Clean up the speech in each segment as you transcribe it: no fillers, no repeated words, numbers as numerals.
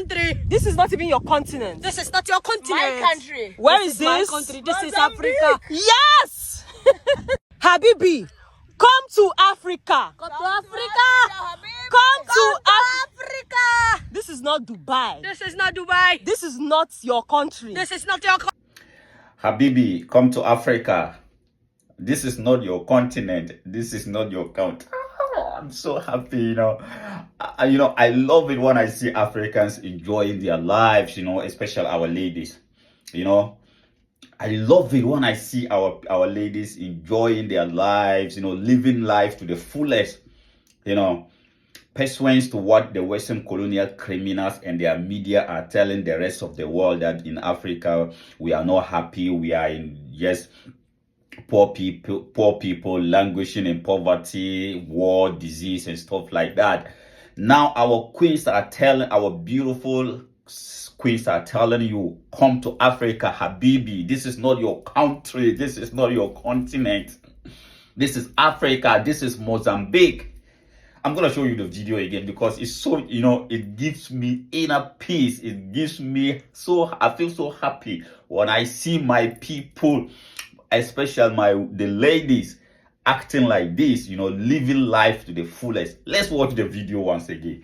country. This is not even your continent. This is not your continent. My country. Where is My this? country. This is Africa. Yes! Habibi, come to Africa. Come to Africa. Come to Africa. This is not Dubai. This is not Dubai. This is not your country. This is not your country. Habibi, come to Africa. This is not your continent. This is not your country. I'm so happy, I love it when I see Africans enjoying their lives, especially our ladies. I love it when I see our ladies enjoying their lives, living life to the fullest, pursuant to what the Western colonial criminals and their media are telling the rest of the world, that in Africa we are not happy, we are in just poor people languishing in poverty, war, disease, and stuff like that. Now our beautiful queens are telling you, come to Africa, Habibi. This is not your country. This is not your continent. This is Africa. This is Mozambique. I'm going to show you the video again because it's so, it gives me inner peace. It gives me I feel so happy when I see my people, especially the ladies, acting like this, living life to the fullest. Let's watch the video once again.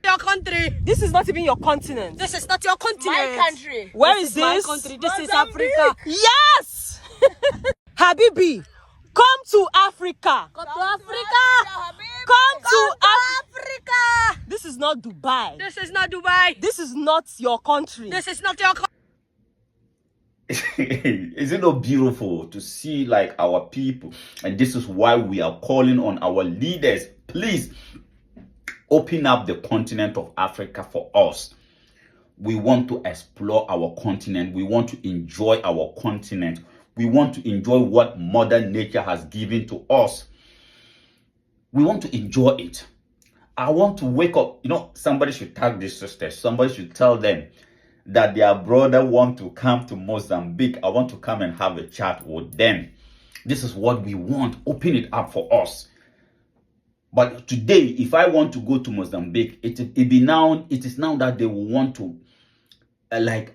Your country. This is not even your continent. This is not your continent. My country. Where is My this? country. This is Africa. Yes! Habibi, come to Africa. Come to Africa. Come to Africa. This is not Dubai. This is not Dubai. This is not your country. This is not your country. Is it not beautiful to see like our people? And this is why we are calling on our leaders. Please open up the continent of Africa for us. We want to explore our continent. We want to enjoy our continent. We want to enjoy what Mother Nature has given to us. We want to enjoy it. I want to wake up. Somebody should tag these sisters. Somebody should tell them that their brother want to come to Mozambique. I want to come and have a chat with them. This is what we want. Open it up for us. But today, if I want to go to Mozambique, it is now that they will want to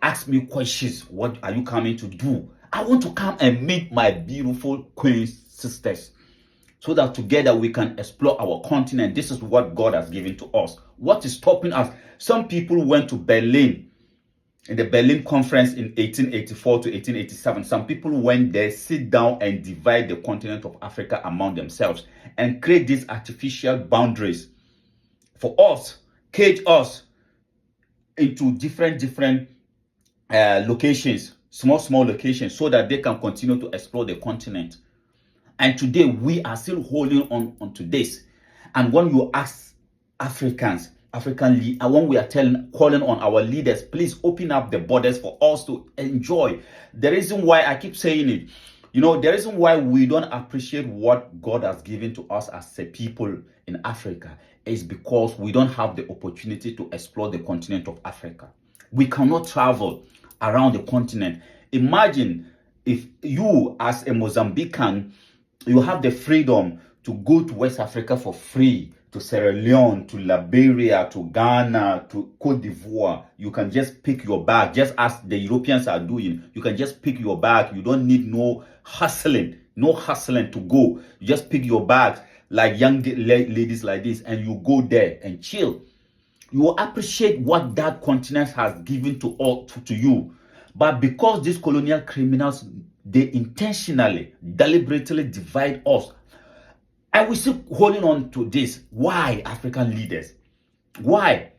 ask me questions. What are you coming to do? I want to come and meet my beautiful queen sisters so that together we can explore our continent. This is what God has given to us. What is stopping us? Some people went to Berlin in the Berlin conference in 1884 to 1887. Some people went there, sit down and divide the continent of Africa among themselves and create these artificial boundaries for us, cage us into different locations, small locations, so that they can continue to explore the continent. And today we are still holding on to this. And when you ask when we are calling on our leaders, please open up the borders for us to enjoy. The reason why I keep saying it, the reason why we don't appreciate what God has given to us as a people in Africa is because we don't have the opportunity to explore the continent of Africa. We cannot travel around the continent. Imagine if you, as a Mozambican, you have the freedom to go to West Africa for free, to Sierra Leone, to Liberia, to Ghana, to Cote d'Ivoire. You can just pick your bag, just as the Europeans are doing. You can just pick your bag. You don't need no hustling to go. You just pick your bag like young ladies like this, and you go there and chill. You will appreciate what that continent has given to you. But because these colonial criminals, they intentionally, deliberately divide us, and we still holding on to this. Why, African leaders? Why?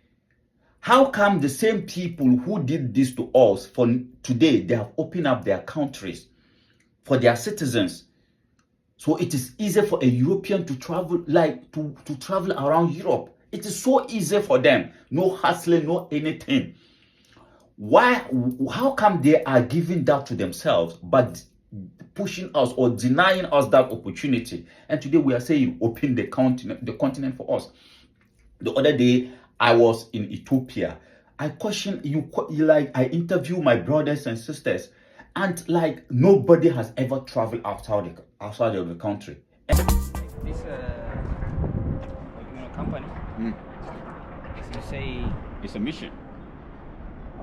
How come the same people who did this to us, for today, they have opened up their countries for their citizens? So it is easy for a European to travel, to travel around Europe. It is so easy for them. No hustling, no anything. Why? How come they are giving that to themselves, but pushing us or denying us that opportunity? And today we are saying, open the continent for us. The other day, I was in Ethiopia. I question you, I interview my brothers and sisters, and nobody has ever traveled outside of the country. This company, as you say, It's a mission.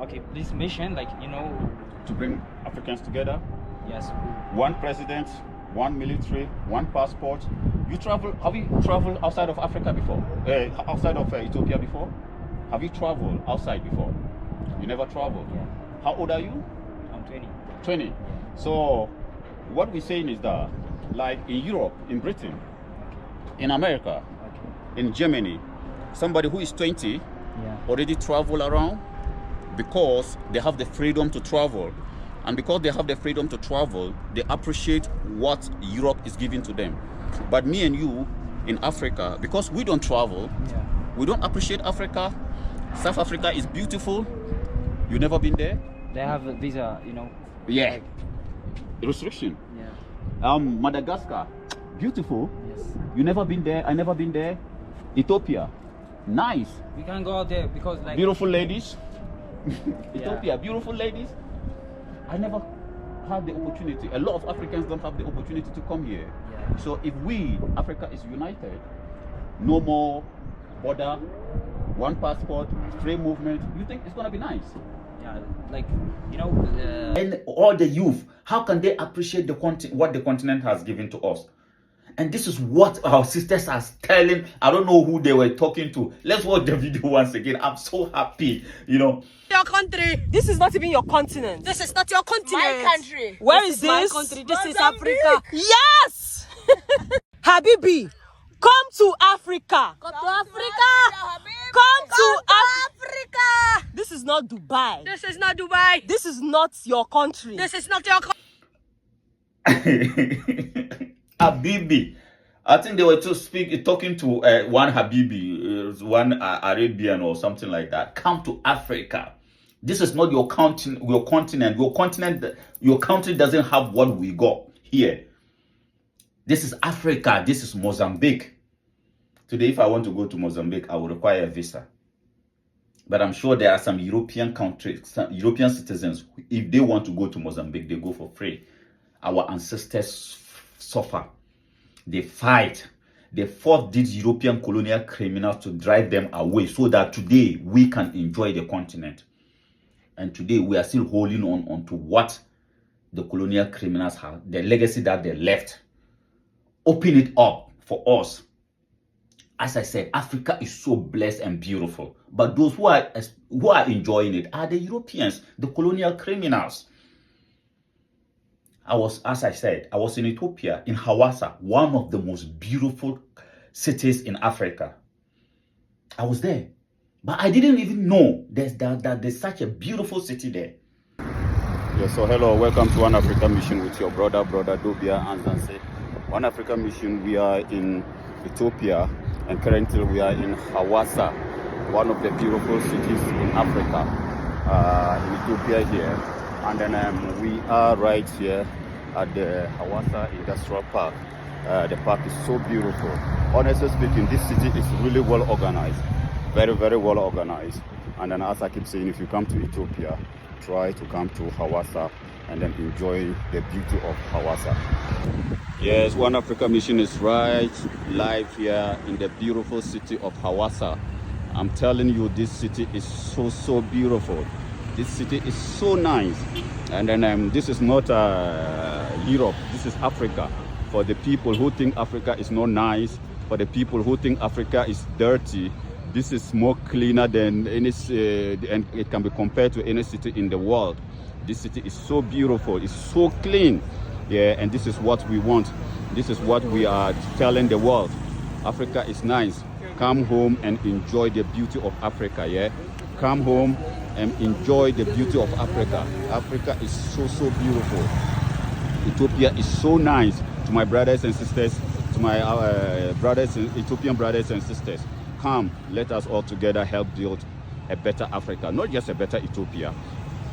Okay, this mission, To bring Africans together. yes. One president, one military, one passport. You travel? Have you traveled outside of Africa before? Outside of Ethiopia before? Have you traveled outside before? You never traveled. Yeah. How old are you? I'm 20. 20. So what we're saying is that, like in Europe, in Britain, in America, Okay. in Germany, somebody who is 20 Yeah. already travel around because they have the freedom to travel. And because they have the freedom to travel, they appreciate what Europe is giving to them. But me and you in Africa, because we don't travel, Yeah. we don't appreciate Africa. South Africa is beautiful. You never been there? They have a visa, Yeah. like- Restriction. Yeah. Madagascar, beautiful. Yes. You never been there? I never been there. Ethiopia, nice. We can go out there because Beautiful ladies. Yeah. Ethiopia, beautiful ladies. I never had the opportunity. A lot of Africans don't have the opportunity to come here. Yeah. So if we, Africa is united, no more border, one passport, free movement, you think it's gonna be nice? Yeah, And all the youth, how can they appreciate what the continent has given to us? And this is what our sisters are telling. I don't know who they were talking to. Let's watch the video once again. I'm so happy, Your country. This is not even your continent. This is not your continent. My country. Where is My this? country. This is Mozambique. Africa. Yes! Habibi, come to Africa. Come to Africa. Come to Africa. This is not Dubai. This is not Dubai. This is not your country. This is not your country. Habibi. I think they were talking to one Habibi, one Arabian or something like that. Come to Africa. This is not your continent. Your country doesn't have what we got here. This is Africa. This is Mozambique. Today, if I want to go to Mozambique, I will require a visa. But I'm sure there are some European countries, some European citizens, if they want to go to Mozambique, they go for free. Our ancestors suffer. They fight. They fought these European colonial criminals to drive them away so that today we can enjoy the continent. And today we are still holding on to what the colonial criminals have, the legacy that they left. Open it up for us. As I said, Africa is so blessed and beautiful. But those who are enjoying it are the Europeans, the colonial criminals. As I said, I was in Ethiopia, in Hawassa, one of the most beautiful cities in Africa. I was there. But I didn't even know that there's such a beautiful city there. Yes, so hello, welcome to One Africa Mission with your brother Dobia Anzanse. One Africa Mission, we are in Ethiopia, and currently we are in Hawassa, one of the beautiful cities in Africa, in Ethiopia here. And then we are right here at the Hawassa Industrial Park. The park is so beautiful. Honestly speaking, this city is really well organized, very, very well organized. And then as I keep saying, if you come to Ethiopia, try to come to Hawassa and then enjoy the beauty of Hawassa. Yes, One Africa Mission is right live here in the beautiful city of Hawassa. I'm telling you, this city is so beautiful. This city is so nice. And then this is not Europe, this is Africa. For the people who think Africa is not nice, for the people who think Africa is dirty, this is more cleaner than any and it can be compared to any city in the world. This city is so beautiful, it's so clean. Yeah, and this is what we want. This is what we are telling the world. Africa is nice. Come home and enjoy the beauty of Africa, yeah? Come home and enjoy the beauty of Africa. Africa is so beautiful. Ethiopia is so nice. To my brothers and sisters, to my Ethiopian brothers and sisters, come, let us all together help build a better Africa, not just a better Ethiopia.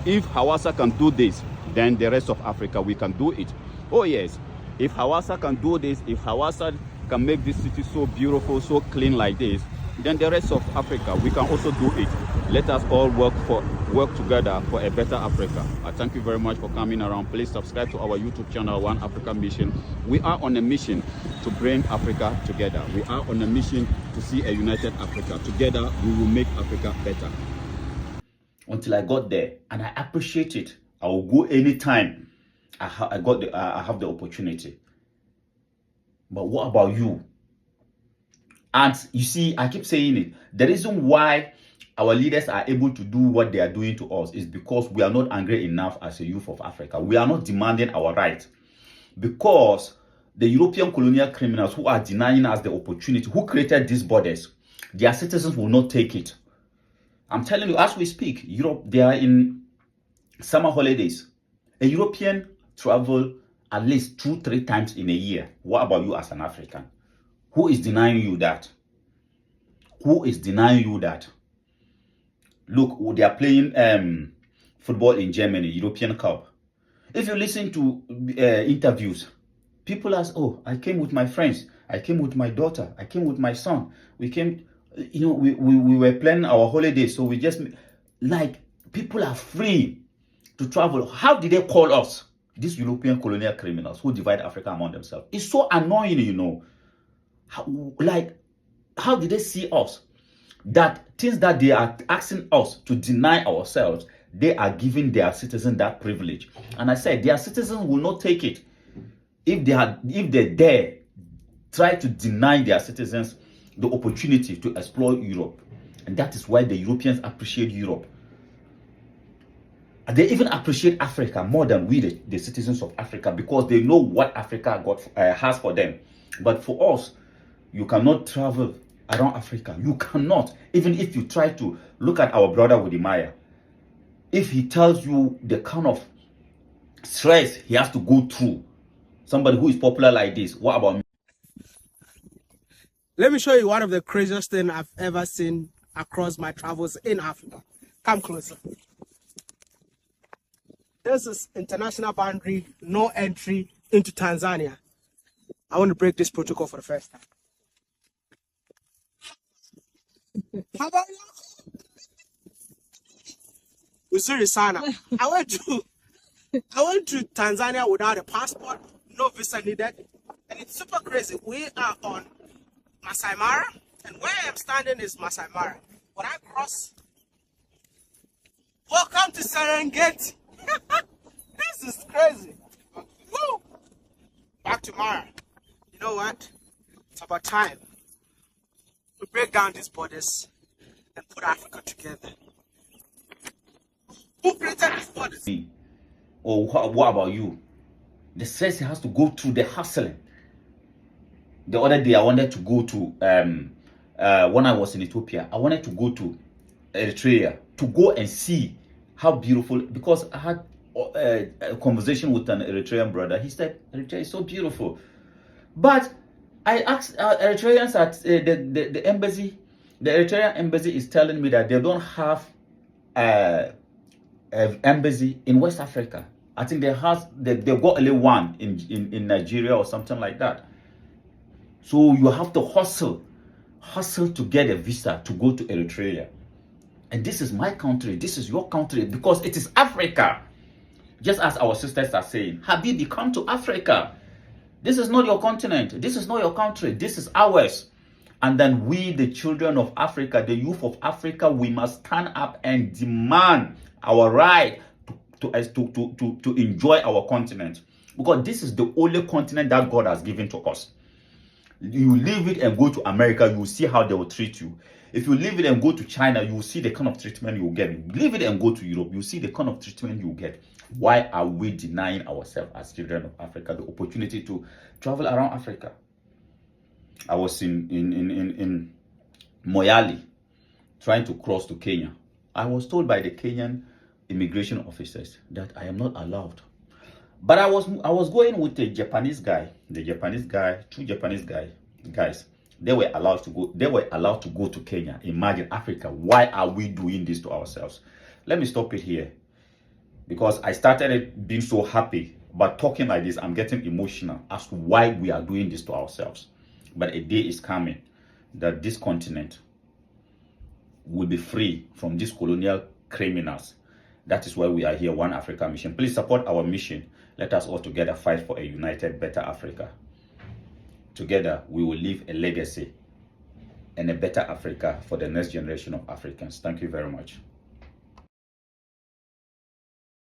If Hawassa can do this, then the rest of Africa, we can do it. Oh yes, if Hawassa can do this, if Hawassa can make this city so beautiful, so clean like this, then the rest of Africa, we can also do it. Let us all work together for a better Africa. I thank you very much for coming around. Please subscribe to our YouTube channel, One Africa Mission. We are on a mission to bring Africa together. We are on a mission to see a united Africa. Together, we will make Africa better. until I got there, and I appreciate it. I will go anytime I have the opportunity. But what about you? And you see, I keep saying it. The reason why our leaders are able to do what they are doing to us is because we are not angry enough as a youth of Africa. We are not demanding our right. Because the European colonial criminals who are denying us the opportunity, who created these borders, their citizens will not take it. I'm telling you, as we speak, Europe, they are in summer holidays. A European travel at least 2-3 times in a year. What about you as an African? Who is denying you that? Who is denying you that? Look, they are playing football in Germany, European Cup. If you listen to interviews, people ask, oh, I came with my friends. I came with my daughter. I came with my son. We came, we were planning our holiday. So we just, like, people are free to travel. How did they call us? These European colonial criminals who divide Africa among themselves. It's so annoying, how did they see us? That things that they are asking us to deny ourselves, they are giving their citizens that privilege. And I said their citizens will not take it if they dare try to deny their citizens the opportunity to explore Europe. And that is why the Europeans appreciate Europe. And they even appreciate Africa more than we, the citizens of Africa, because they know what Africa has for them. But for us, you cannot travel around Africa. You cannot. Even if you try to. Look at our brother Wodimaya. If he tells you the kind of stress he has to go through, somebody who is popular like this, what about me? Let me show you one of the craziest things I've ever seen across my travels in Africa. Come closer. This is international boundary, no entry into Tanzania. I want to break this protocol for the first time. How about you? Uzuri sana. I went to Tanzania without a passport, no visa needed, and it's super crazy. We are on Masai Mara, and where I'm standing is Masai Mara. When I cross, welcome to Serengeti. This is crazy. Woo! Back to Mara. You know what? It's about time we break down these borders and put Africa together. Who created these borders? Or what about you? The stress he has to go through, the hustling. The other day I wanted to go to when I was in Ethiopia, I wanted to go to Eritrea to go and see how beautiful, because I had a conversation with an Eritrean brother. He said Eritrea is so beautiful. But I asked Eritreans at the embassy. The Eritrean embassy is telling me that they don't have an embassy in West Africa. I think they've got only one in Nigeria or something like that. So you have to hustle to get a visa to go to Eritrea. And this is my country, this is your country, because it is Africa. Just as our sisters are saying, Habibi, come to Africa. This is not your continent, this is not your country, this is ours. And then we, the children of Africa, the youth of Africa, we must stand up and demand our right to enjoy our continent. Because this is the only continent that God has given to us. You leave it and go to America, you will see how they will treat you. If you leave it and go to China, you will see the kind of treatment you will get. Leave it and go to Europe, you will see the kind of treatment you will get. Why are we denying ourselves as children of Africa the opportunity to travel around Africa? I was in Moyale trying to cross to Kenya. I was told by the Kenyan immigration officers that I am not allowed. But I was going with a Japanese guy. Two Japanese guys. They were allowed to go. They were allowed to go to Kenya. Imagine Africa. Why are we doing this to ourselves? Let me stop it here, because I started being so happy, but talking like this, I'm getting emotional as to why we are doing this to ourselves. But a day is coming that this continent will be free from these colonial criminals. That is why we are here, One Africa Mission. Please support our mission. Let us all together fight for a united, better Africa. Together, we will leave a legacy and a better Africa for the next generation of Africans. Thank you very much.